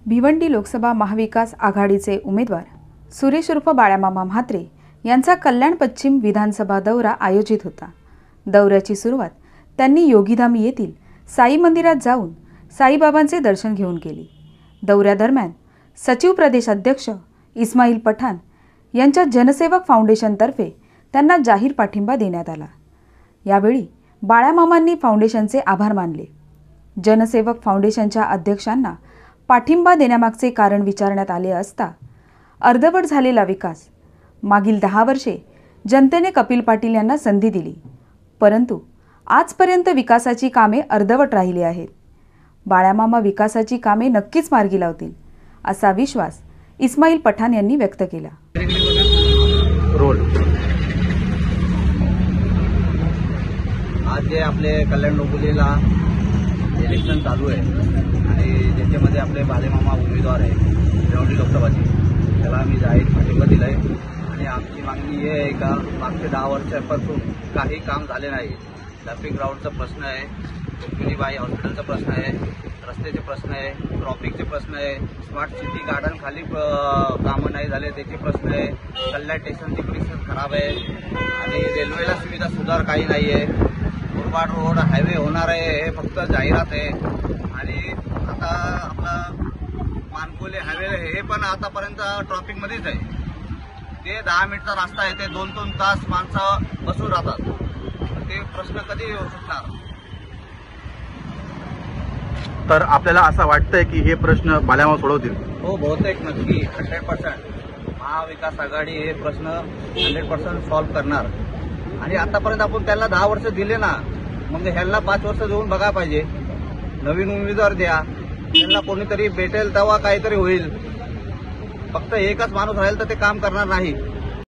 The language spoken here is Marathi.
भिवंडी लोकसभा महाविकास आघाडीचे उमेदवार सुरेश उर्फ बाळामामा म्हात्रे यांचा कल्याण पश्चिम विधानसभा दौरा आयोजित होता। दौऱ्याची सुरुवात त्यांनी योगीधाम येथील साई मंदिरात जाऊन साईबाबांचे दर्शन घेऊन केले। दौऱ्यादरम्यान सचिव प्रदेश अध्यक्ष इस्माईल पठाण यांच्या जनसेवक फाउंडेशनतर्फे त्यांना जाहीर पाठिंबा देण्यात आला। यावेळी बाळामामांनी फाउंडेशनचे आभार मानले। जनसेवक फाउंडेशनच्या अध्यक्षांना पाठिंबा देण्यामागचे कारण विचारण्यात आले असता अर्धवट झालेला विकास, मागील 10 वर्षे जनतेने कपिल पाटील यांना संधी दिली, परंतु आजपर्यंत विकासाची कामे अर्धवट राहिली आहेत। बाळामामा विकासाची कामे नक्कीच मार्गी लावतील असा विश्वास इस्माईल पठाण यांनी व्यक्त केला। आज जे आपले कल्याण डोंबिवलीला इलेक्शन चालू आहे आणि ज्याच्यामध्ये आपले बाळामामा उमेदवार आहे भिवंडी लोकसभाची, त्याला आम्ही जाहीर पाठिंबा दिलाय आणि आमची मागणी ही आहे का मागचे 10 वर्षापासून काही काम झाले नाही। ट्रॅफिक ग्राउंडचा प्रश्न आहे, डोंबिवलीबाई हॉस्पिटलचा प्रश्न आहे, रस्त्याचे प्रश्न आहे, ट्रॉफिकचे प्रश्न आहे, स्मार्ट सिटी गार्डन खाली कामं नाही झाले त्याचे प्रश्न आहे, कल्याण स्टेशनची परिस्थिती खराब आहे आणि रेल्वेला सुविधा सुधार काही नाही आहे। मुरबाड रोड हायवे होणार आहे हे फक्त जाहिरात आहे आणि आता आपला मानकोले हायवे हे पण आतापर्यंत ट्रॉफिकमध्येच आहे। ते 10 मिनिटचा रस्ता आहे, ते 2-2 तास माणसं बसून राहतात, ते प्रश्न कधी येऊ शकणार। तर आपल्याला असं वाटतंय की हे प्रश्न बाळामामा सोडवतील? हो, बहुतेक नक्की 100% महाविकास आघाडी हे प्रश्न 100% सॉल्व्ह करणार आणि आतापर्यंत आपण त्यांना 10 वर्ष दिले ना, मग ह्यांना 5 वर्ष देऊन बघा पाहिजे। नवीन उमेदवार द्या, त्यांना कोणीतरी भेटेल तेव्हा काहीतरी होईल। फक्त एकच माणूस राहील तर ते काम करणार नाही।